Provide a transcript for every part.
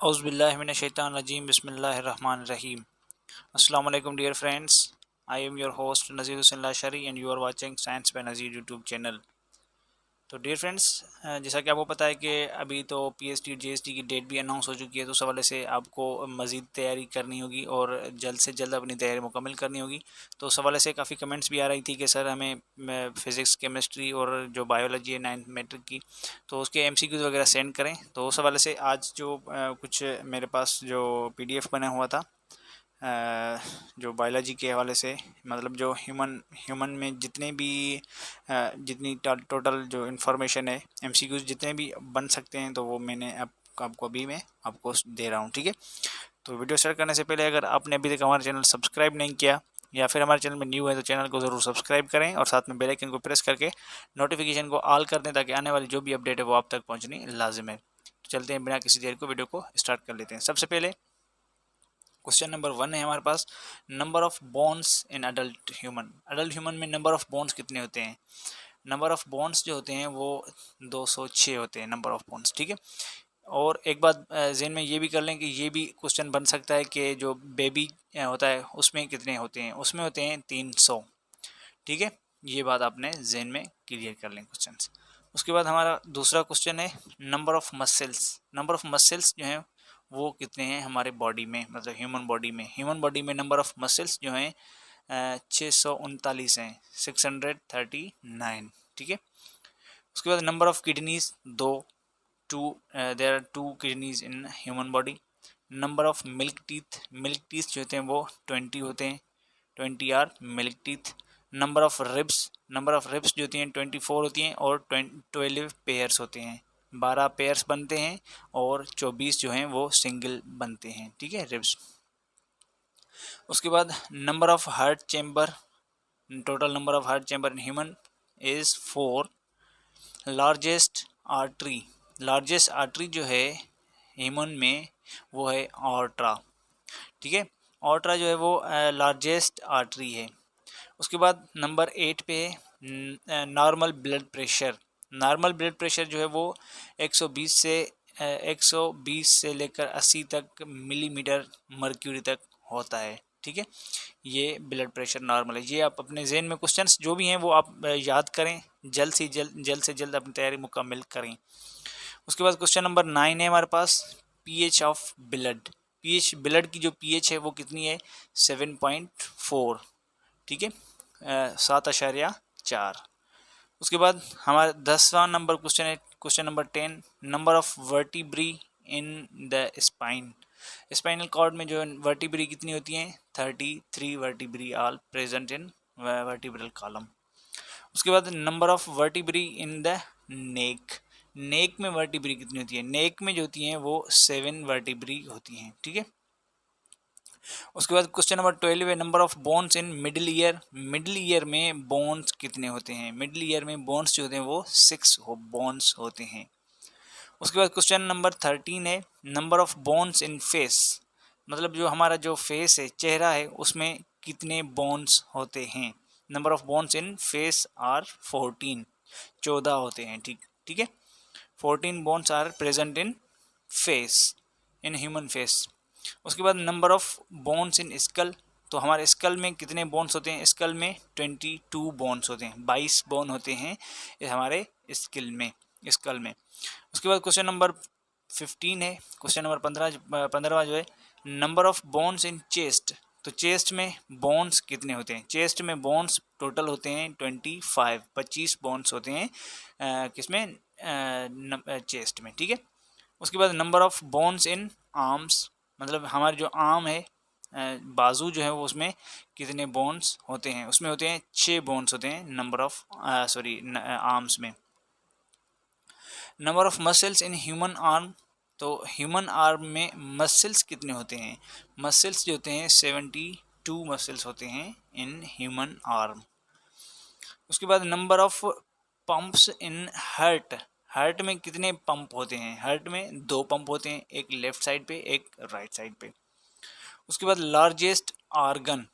औज़ुबिल्लाहिमिनश्शैतानिर्रजीम बिस्मिल्लाहिर्रहमानिर्रहीम। अस्सलाम वालेकुम dear friends, I am your host Nazir Hussain Lashari and you are watching science by Nazir YouTube channel. तो dear friends, जैसा कि आपको पता है कि अभी तो पीएसटी जीएसटी की डेट भी अनाउंस हो चुकी है, तो उस हवाले से आपको मज़ीद तैयारी करनी होगी और जल्द से जल्द अपनी तैयारी मुकम्मल करनी होगी। तो उस हवाले से काफ़ी कमेंट्स भी आ रही थी कि सर हमें फ़िज़िक्स केमिस्ट्री और जो बायोलॉजी है 9th मैट्रिक की, तो उसके एमसीक्यूज़ वगैरह सेंड करें। तो उस हवाले से आज जो कुछ मेरे पास जो पीडीएफ बना हुआ था, जो बायोलॉजी के हवाले से, मतलब जो ह्यूमन में जितने भी जितनी टोटल जो इन्फॉर्मेशन है, एमसीक्यूज जितने भी बन सकते हैं, तो वो मैंने आपको अभी मैं आपको दे रहा हूँ। ठीक है, तो वीडियो स्टार्ट करने से पहले अगर आपने अभी तक हमारा चैनल सब्सक्राइब नहीं किया या फिर हमारे चैनल में न्यू है तो चैनल को ज़रूर सब्सक्राइब करें और साथ में बेल आइकन को प्रेस करके नोटिफिकेशन को ऑल कर दें, ताकि आने वाली जो भी अपडेट है वो आप तक पहुँचनी लाजिम है। तो चलते हैं, बिना किसी देर को वीडियो को स्टार्ट कर लेते हैं। सबसे पहले क्वेश्चन नंबर 1 है हमारे पास, number of bones in adult human में नंबर ऑफ बोन्स कितने होते हैं। नंबर ऑफ बोन्स जो होते हैं वो 206 होते हैं, नंबर ऑफ बोन्स। ठीक है, और एक बात जहन में ये भी कर लें कि ये भी क्वेश्चन बन सकता है कि जो बेबी होता है उसमें कितने होते हैं, उसमें होते हैं 300। ठीक है, ये बात आपने जहन में क्लियर कर लें क्वेश्चन। उसके बाद हमारा दूसरा क्वेश्चन है, नंबर ऑफ मसल्स जो हैं वो कितने हैं हमारे बॉडी में, मतलब ह्यूमन बॉडी में नंबर ऑफ मसल्स जो हैं 639 हैं, 639। ठीक है, उसके बाद number of kidneys there are 2 kidneys in human body. Number of milk teeth जो होते हैं वो 20 होते हैं, 20 are milk teeth. Number of ribs जो होती हैं 24 होती हैं और 12 पेयर्स होते हैं, 12 पेयर्स बनते हैं और 24 जो हैं वो सिंगल बनते हैं। ठीक है, रिब्स। उसके बाद number of heart chamber, total number of heart chamber in human is 4। Largest artery जो है ह्यूमन में वो है ऑर्ट्रा। ठीक है, ऑर्ट्रा जो है वो लार्जेस्ट आर्टरी है। उसके बाद नंबर 8 पे है नॉर्मल ब्लड प्रेशर जो है वो 120 से लेकर 80 तक मिलीमीटर मर्क्यूरी तक होता है। ठीक है, ये ब्लड प्रेशर नॉर्मल है। ये आप अपने जहन में क्वेश्चंस जो भी हैं वो आप याद करें, जल्द से जल्द अपनी तैयारी मुकम्मल करें। उसके बाद क्वेश्चन नंबर 9 है हमारे पास, पीएच ऑफ ब्लड की जो पीएच है वो कितनी है, 7.4। ठीक है, 7.4। उसके बाद हमारा 10वां नंबर क्वेश्चन है, question number 10, number of vertebrae in the spinal cord में जो वर्टिब्री कितनी होती हैं, 33 vertebrae all present in vertebral column. उसके बाद number of vertebrae in the neck में वर्टिब्री कितनी होती है, नेक में जो होती हैं वो 7 वर्टिब्री होती हैं। ठीक है, उसके बाद क्वेश्चन नंबर 12 है, number of bones in middle ear में बोन्स कितने होते हैं। मिडिल ईयर में बोन्स जो होते हैं वो 6 बोन्स होते हैं। उसके बाद क्वेश्चन नंबर 13 है, number of bones in face, मतलब जो हमारा जो फेस है, चेहरा है, उसमें कितने बोन्स होते हैं। Number of bones in face are 14 होते हैं। ठीक है, 14 bones are present in face, in human face. उसके बाद number of bones in skull, तो हमारे स्कल में कितने बोन्स होते हैं, स्कल में 22 बोन्स होते हैं, 22 बोन होते हैं हमारे स्कल में। उसके बाद क्वेश्चन नंबर 15 है, क्वेश्चन नंबर 15वां जो है, number of bones in chest, तो चेस्ट में बोन्स कितने होते हैं। चेस्ट में बोन्स टोटल होते हैं 25 बोन्स होते हैं किसमें, चेस्ट में। ठीक है, उसके बाद number of bones in arms, मतलब हमारे जो आर्म है, बाजू जो है वो, उसमें कितने बोन्स होते हैं, उसमें होते हैं 6 बोन्स होते हैं नंबर ऑफ आर्म्स में। Number of muscles in human arm, तो ह्यूमन आर्म में मसल्स कितने होते हैं, मसल्स जो होते हैं 72 मसल्स होते हैं इन ह्यूमन आर्म। उसके बाद number of pumps in heart में कितने पंप होते हैं, हार्ट में 2 पंप होते हैं, एक लेफ्ट साइड पे एक राइट साइड पे। उसके बाद लार्जेस्ट आर्गन,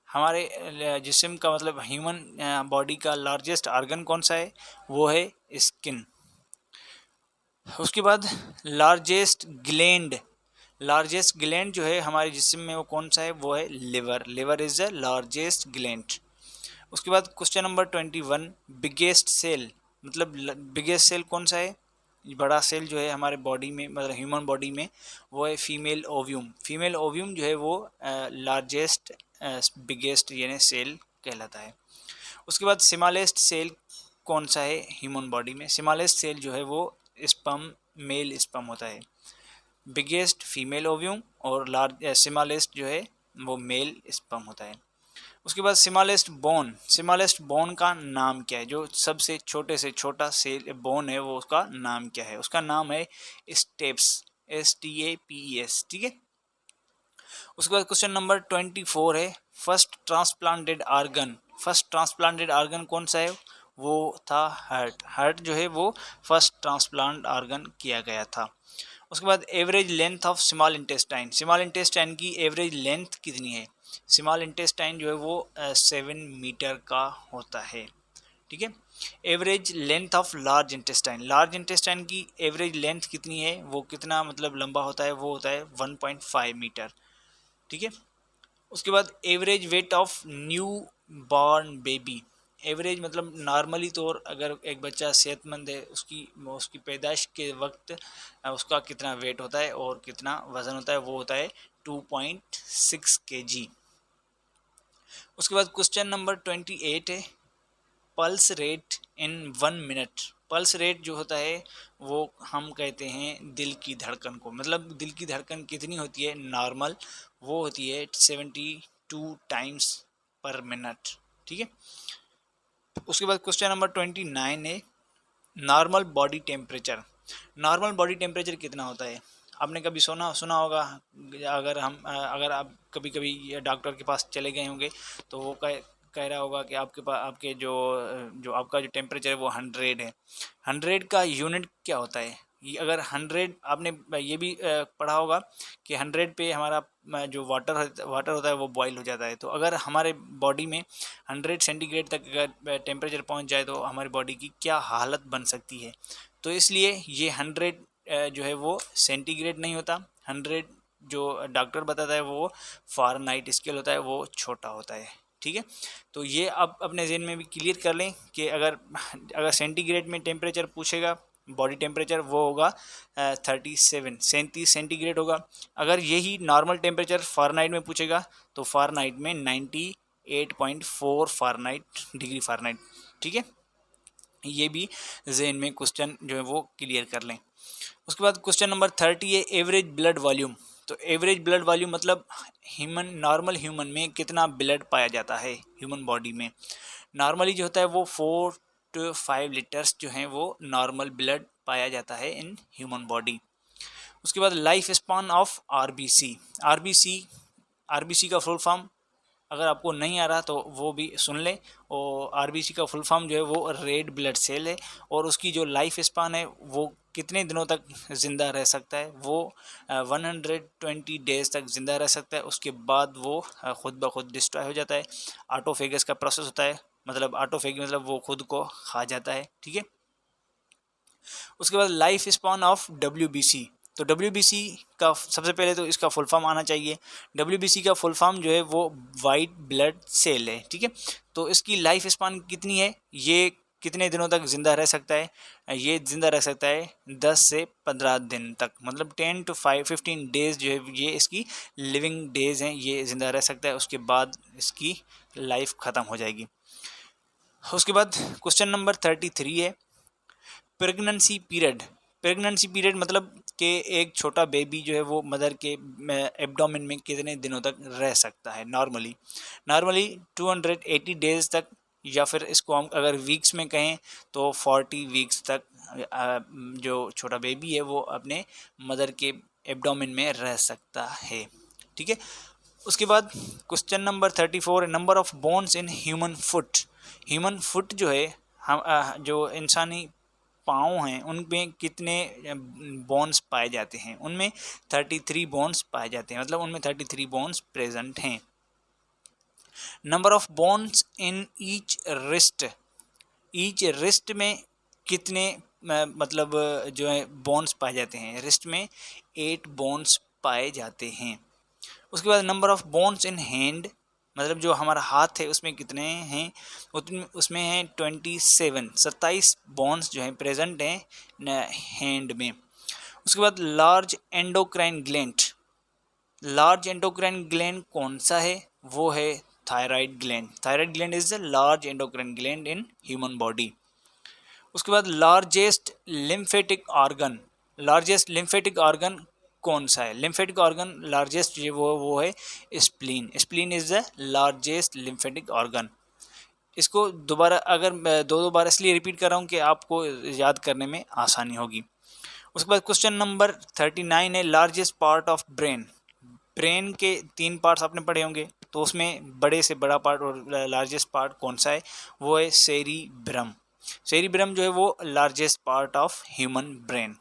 हमारे जिस्म का मतलब ह्यूमन बॉडी का लार्जेस्ट आर्गन कौन सा है, वो है स्किन। उसके बाद लार्जेस्ट ग्लैंड, लार्जेस्ट ग्लैंड जो है हमारे जिस्म में वो कौन सा है, वो है liver. Liver is the largest gland. उसके बाद क्वेश्चन नंबर 21, बिगेस्ट सेल, मतलब बिगेस्ट सेल कौन सा है, बड़ा सेल जो है हमारे बॉडी में, मतलब ह्यूमन बॉडी में, वो है फीमेल ओव्यूम। फीमेल ओव्यूम जो है वो लार्जेस्ट बिगेस्ट यानी सेल कहलाता है। उसके बाद स्मॉलेस्ट सेल कौन सा है ह्यूमन बॉडी में, स्मॉलेस्ट सेल जो है वो स्पर्म, मेल स्पर्म होता है। बिगेस्ट फीमेल ओव्यूम और लार्ज स्मॉलेस्ट जो है वो मेल स्पर्म होता है। उसके बाद स्मॉलेस्ट बोन का नाम क्या है, जो सबसे छोटे से छोटा सेल बोन है वो उसका नाम क्या है, उसका नाम है स्टेप्स, STAPES, ठीक है। उसके बाद क्वेश्चन नंबर 24 है, फर्स्ट ट्रांसप्लांटेड आर्गन कौन सा है, वो था हार्ट जो है वो फर्स्ट ट्रांसप्लांट आर्गन किया गया था। उसके बाद average length of small intestine की एवरेज लेंथ कितनी है, स्मॉल इंटेस्टाइन जो है वो 7 मीटर का होता है, ठीक है। Average length of large intestine की एवरेज लेंथ कितनी है, वो कितना मतलब लंबा होता है, वो होता है 1.5 मीटर, ठीक है। उसके बाद average weight of new born baby, average मतलब नॉर्मली तौर अगर एक बच्चा सेहतमंद है उसकी पैदाइश के वक्त उसका कितना वेट होता है और कितना वज़न होता है, वो होता है 2.6 kg। उसके बाद क्वेश्चन नंबर 28 है, pulse rate in 1 minute. Pulse rate जो होता है वो हम कहते हैं दिल की धड़कन को, मतलब दिल की धड़कन कितनी होती है नॉर्मल, वो होती है 72 टाइम्स पर मिनट, ठीक है। उसके बाद क्वेश्चन नंबर 29 है, नॉर्मल बॉडी टेम्परेचर कितना होता है। आपने कभी सुना होगा, अगर आप कभी कभी डॉक्टर के पास चले गए होंगे तो वो कह रहा होगा कि आपके जो आपका जो टेम्परेचर है वो 100 है। 100 का यूनिट क्या होता है, ये अगर 100, आपने ये भी पढ़ा होगा कि 100 पे हमारा जो वाटर होता है वो बॉईल हो जाता है। तो अगर हमारे बॉडी में 100 सेंटीग्रेड तक अगर टेम्परेचर पहुंच जाए तो हमारी बॉडी की क्या हालत बन सकती है। तो इसलिए ये 100 जो है वो सेंटीग्रेड नहीं होता, 100 जो डॉक्टर बताता है वो फ़ारेनहाइट स्केल होता है, वो छोटा होता है, ठीक है। तो ये आप अपने जहन में भी क्लियर कर लें कि अगर सेंटीग्रेड में टेम्परेचर पूछेगा बॉडी टेम्परेचर, वो होगा 37 सेंटीग्रेड होगा। अगर यही नॉर्मल टेम्परेचर फ़ारेनहाइट में पूछेगा तो फ़ारेनहाइट में 98.4 डिग्री फ़ारेनहाइट, ठीक है। ये भी जहन में क्वेश्चन जो है वो क्लियर कर लें। उसके बाद क्वेश्चन नंबर 30 है, एवरेज ब्लड वॉल्यूम। तो एवरेज ब्लड वॉल्यूम मतलब नॉर्मल ह्यूमन में कितना ब्लड पाया जाता है ह्यूमन बॉडी में। नॉर्मली जो होता है वो 4 to 5 लीटर्स जो हैं वो नॉर्मल ब्लड पाया जाता है इन ह्यूमन बॉडी। उसके बाद लाइफ स्पान ऑफ आरबीसी का फुल फॉर्म अगर आपको नहीं आ रहा तो वो भी सुन लें। और आरबीसी का फुल फॉर्म जो है वो रेड ब्लड सेल है, और उसकी जो लाइफ स्पान है वो कितने दिनों तक ज़िंदा रह सकता है, वो 120 डेज़ तक ज़िंदा रह सकता है। उसके बाद वो खुद ब खुद डिस्ट्रॉय हो जाता है। ऑटोफेगस का प्रोसेस होता है, मतलब ऑटोफेग मतलब वो खुद को खा जाता है, ठीक है। उसके बाद लाइफ स्पान ऑफ WBC। तो WBC का सबसे पहले तो इसका फुल फॉर्म आना चाहिए। WBC का फुल फॉर्म जो है वो वाइट ब्लड सेल है, ठीक है। तो इसकी लाइफ स्पान कितनी है, ये कितने दिनों तक ज़िंदा रह सकता है, ये ज़िंदा रह सकता है 10 से 15 दिन तक, मतलब 10 to 15 डेज़ जो है ये इसकी लिविंग डेज़ हैं, ये ज़िंदा रह सकता है। उसके बाद इसकी लाइफ ख़त्म हो जाएगी। उसके बाद क्वेश्चन नंबर 33 है, प्रेगनेंसी पीरियड मतलब कि एक छोटा बेबी जो है वो मदर के एब्डोमेन में कितने दिनों तक रह सकता है नॉर्मली 280 डेज तक, या फिर इसको हम अगर वीक्स में कहें तो 40 वीक्स तक जो छोटा बेबी है वो अपने मदर के एब्डोमेन में रह सकता है, ठीक है। उसके बाद question number 34, number of bones in human foot जो है हम जो इंसानी पाँव हैं उनमें कितने बोन्स पाए जाते हैं, उनमें 33 बोन्स पाए जाते हैं, मतलब उनमें 33 बोन्स प्रेजेंट हैं। Number of bones in each wrist में कितने मतलब जो है बोन्स पाए जाते हैं, रिस्ट में 8 बोन्स पाए जाते हैं। उसके बाद number of bones in hand, मतलब जो हमारा हाथ है उसमें कितने हैं, उसमें हैं 27 बोन्स जो हैं प्रेजेंट हैं हैंड में। उसके बाद large endocrine gland, large endocrine gland कौन सा है, वो है thyroid gland. Thyroid gland is the large endocrine gland in human body. उसके बाद largest lymphatic organ, largest lymphatic organ कौन सा है, लिम्फेटिक ऑर्गन लार्जेस्ट वो है spleen. Spleen is the largest lymphatic organ. इसको दोबारा अगर दो बार इसलिए रिपीट कर रहा हूँ कि आपको याद करने में आसानी होगी। उसके बाद क्वेश्चन नंबर 39 है largest part of brain. Brain के 3 पार्ट्स आपने पढ़े होंगे, तो उसमें बड़े से बड़ा पार्ट और लार्जेस्ट पार्ट कौन सा है, वो है सेरिब्रम। सेरिब्रम जो है वो largest part of human brain.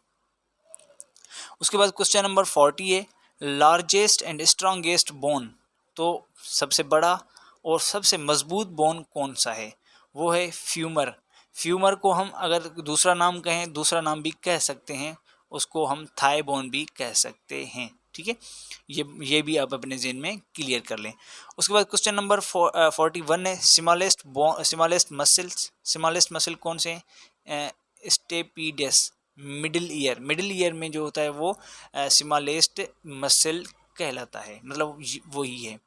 उसके बाद क्वेश्चन नंबर 40 है लार्जेस्ट एंड स्ट्रॉन्गेस्ट बोन। तो सबसे बड़ा और सबसे मजबूत बोन कौन सा है, वो है फ्यूमर। फ्यूमर को हम अगर दूसरा नाम कहें, दूसरा नाम भी कह सकते हैं, उसको हम थाई बोन भी कह सकते हैं। ठीक है, ये भी आप अपने ज़हन में क्लियर कर लें। उसके बाद क्वेश्चन नंबर 41 है स्मॉलेस्ट मसल्स। स्मॉलेस्ट मसल कौन से हैं, स्टेपीडस मिडिल ईयर। मिडिल ईयर में जो होता है वो स्मॉलेस्ट मसल कहलाता है, मतलब वही है।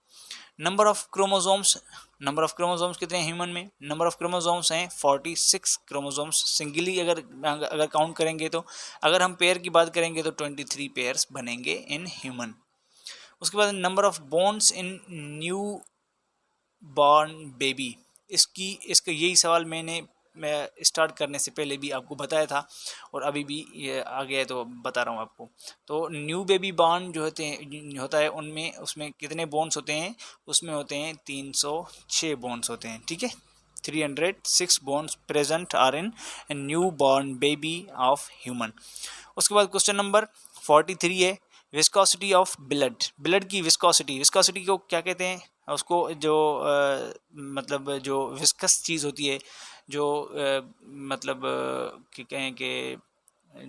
Number of chromosomes, number of chromosomes कितने हैं ह्यूमन में, नंबर ऑफ क्रोमोसोम्स हैं 46 क्रोमोसोम्स सिंगली अगर काउंट करेंगे तो। अगर हम पेयर की बात करेंगे तो 23 पेयर्स बनेंगे इन ह्यूमन। उसके बाद number of bones in newborn baby. इसका यही सवाल मैं स्टार्ट करने से पहले भी आपको बताया था और अभी भी ये आ गया है तो बता रहा हूँ आपको। तो न्यू बेबी बॉर्न जो होता है उनमें उसमें कितने बोन्स होते हैं, उसमें होते हैं 306 बोन्स होते हैं। ठीक है, 306 bones present are in newborn baby of human. उसके बाद क्वेश्चन नंबर 43 है विस्कोसिटी ऑफ ब्लड। ब्लड की विस्कोसिटी को क्या कहते हैं, उसको जो मतलब जो विस्कस चीज़ होती है, जो मतलब कि कहें कि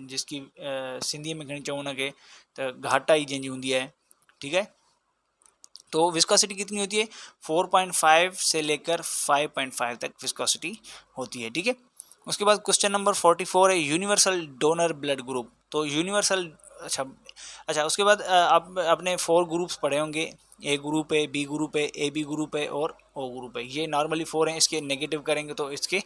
जिसकी सिंधी में घणी चऊं के तो घाटाई जंहिंजी हूंदी है। ठीक है, तो विस्कोसिटी कितनी होती है, 4.5 से लेकर 5.5 तक विस्कोसिटी होती है। ठीक है, उसके बाद क्वेश्चन नंबर 44 है यूनिवर्सल डोनर ब्लड ग्रुप। तो यूनिवर्सल अच्छा उसके बाद आप अपने 4 ग्रुप्स पढ़े होंगे, ए ग्रुप है, बी ग्रुप है, ए बी ग्रुप है और ओ ग्रुप है। ये नॉर्मली 4 हैं, इसके नेगेटिव करेंगे तो इसके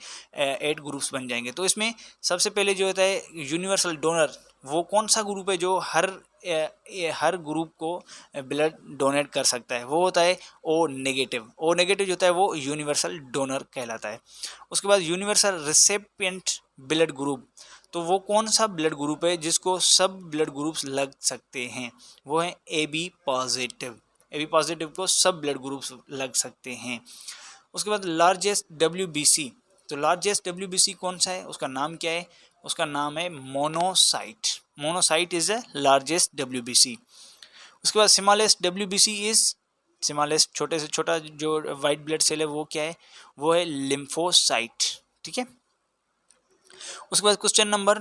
8 ग्रुप्स बन जाएंगे। तो इसमें सबसे पहले जो होता है यूनिवर्सल डोनर, वो कौन सा ग्रुप है जो हर ग्रुप को ब्लड डोनेट कर सकता है, वो होता है ओ नेगेटिव। ओ नेगेटिव जो होता है वो यूनिवर्सल डोनर कहलाता है। उसके बाद यूनिवर्सल रिसिपिएंट ब्लड ग्रुप, तो वो कौन सा ब्लड ग्रुप है जिसको सब ब्लड ग्रुप्स लग सकते हैं, वो है A B positive. A B positive को सब ब्लड ग्रुप्स लग सकते हैं। उसके बाद लार्जेस्ट WBC, तो लार्जेस्ट WBC कौन सा है, उसका नाम क्या है, उसका नाम है monocyte. Monocyte is the largest WBC। उसके बाद स्मॉलेस्ट WBC इज, स्मॉलेस्ट छोटे से छोटा जो वाइट ब्लड सेल है वो क्या है, वो है लिम्फोसाइट। ठीक है, उसके बाद क्वेश्चन नंबर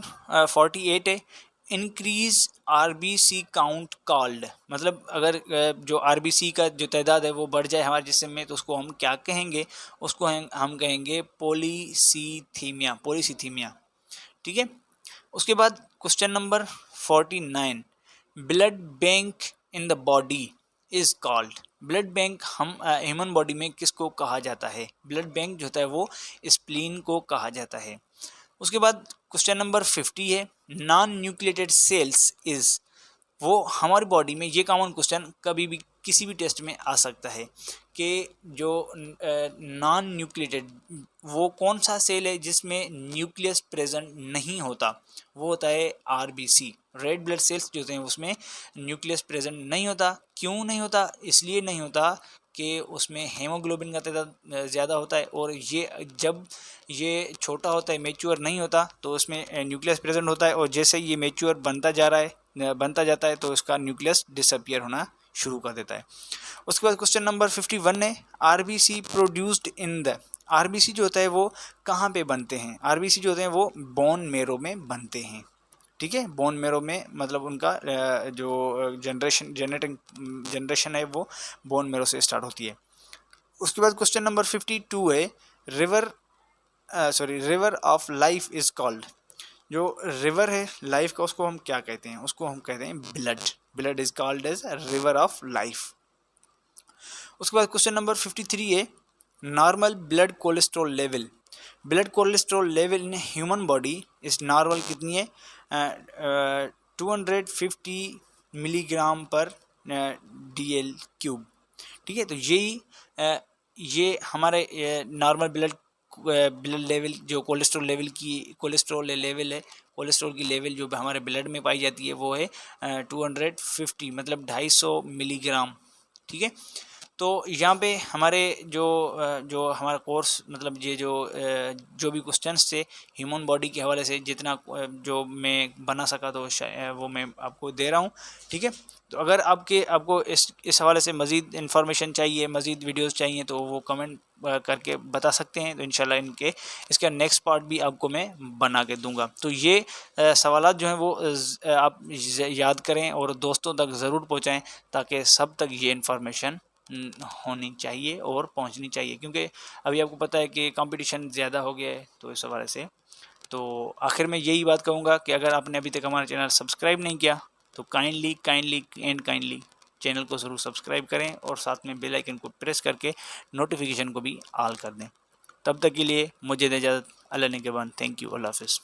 48 है इंक्रीज RBC काउंट कॉल्ड। मतलब अगर जो RBC का जो तादाद है वो बढ़ जाए हमारे जिस्म में तो उसको हम क्या कहेंगे, उसको हम कहेंगे पॉलीसीथीमिया। पॉलीसीथीमिया, ठीक है। उसके बाद question number 49 blood bank in the body is called. Blood bank हम ह्यूमन बॉडी में किसको कहा जाता है, ब्लड बैंक जो होता है वो स्प्लीन को कहा जाता है। उसके बाद क्वेश्चन नंबर 50 है नॉन न्यूक्लिएटेड सेल्स इज। वो हमारी बॉडी में, ये कॉमन क्वेश्चन कभी भी किसी भी टेस्ट में आ सकता है कि जो नॉन न्यूक्लिएटेड वो कौन सा सेल है जिसमें न्यूक्लियस प्रेजेंट नहीं होता, वो होता है RBC। रेड ब्लड सेल्स जो होते हैं उसमें न्यूक्लियस प्रेजेंट नहीं होता। क्यों नहीं होता, इसलिए नहीं होता कि उसमें हेमोग्लोबिन का तादाद ज़्यादा होता है और ये जब ये छोटा होता है, मैच्योर नहीं होता, तो उसमें न्यूक्लियस प्रेजेंट होता है और जैसे ये मैच्योर बनता जाता है तो इसका न्यूक्लियस डिसअपियर होना शुरू कर देता है। उसके बाद क्वेश्चन नंबर 51 है RBC produced in the. RBC जो होता है वो कहाँ पे बनते हैं, RBC जो होते हैं वो बोन मेरो में बनते हैं। ठीक है। बोन मेरो में मतलब उनका जो जनरेशन है वो बोन मेरो से स्टार्ट होती है। उसके बाद क्वेश्चन नंबर 52 है, river of life is called. जो रिवर है लाइफ का उसको हम क्या कहते हैं? उसको हम कहते हैं blood. Blood is called as river of life. उसके बाद क्वेश्चन नंबर 53 है, normal blood cholesterol level. Blood cholesterol level in human body is normal कितनी है? 250 मिलीग्राम पर DL3। ठीक है, तो ये हमारे नॉर्मल ब्लड लेवल जो कोलेस्ट्रॉल लेवल है, कोलेस्ट्रॉल की लेवल जो हमारे ब्लड में पाई जाती है वो है 250 मतलब 250 मिलीग्राम। ठीक है, तो यहाँ पे हमारे जो हमारा कोर्स मतलब ये जो भी क्वेश्चंस थे ह्यूमन बॉडी के हवाले से जितना जो मैं बना सका तो वो मैं आपको दे रहा हूँ। ठीक है, तो अगर आपको इस हवाले से मज़ीद इन्फॉर्मेशन चाहिए, मज़ीद वीडियोस चाहिए तो वो कमेंट करके बता सकते हैं, तो इंशाल्लाह इसका नेक्स्ट पार्ट भी आपको मैं बना के दूंगा। तो ये सवालात जो हैं वो आप याद करें और दोस्तों तक ज़रूर पहुँचाएँ ताकि सब तक ये इन्फॉर्मेशन होनी चाहिए और पहुंचनी चाहिए, क्योंकि अभी आपको पता है कि कंपटीशन ज़्यादा हो गया है। तो इस हवाले से तो आखिर में यही बात कहूँगा कि अगर आपने अभी तक हमारा चैनल सब्सक्राइब नहीं किया तो काइंडली चैनल को ज़रूर सब्सक्राइब करें और साथ में बेल आइकन को प्रेस करके नोटिफिकेशन को भी ऑल कर दें। तब तक के लिए मुझे दे इजाज़त। अल्लाह ने के बाद। Thank you. अल्लाह हाफ़िज़।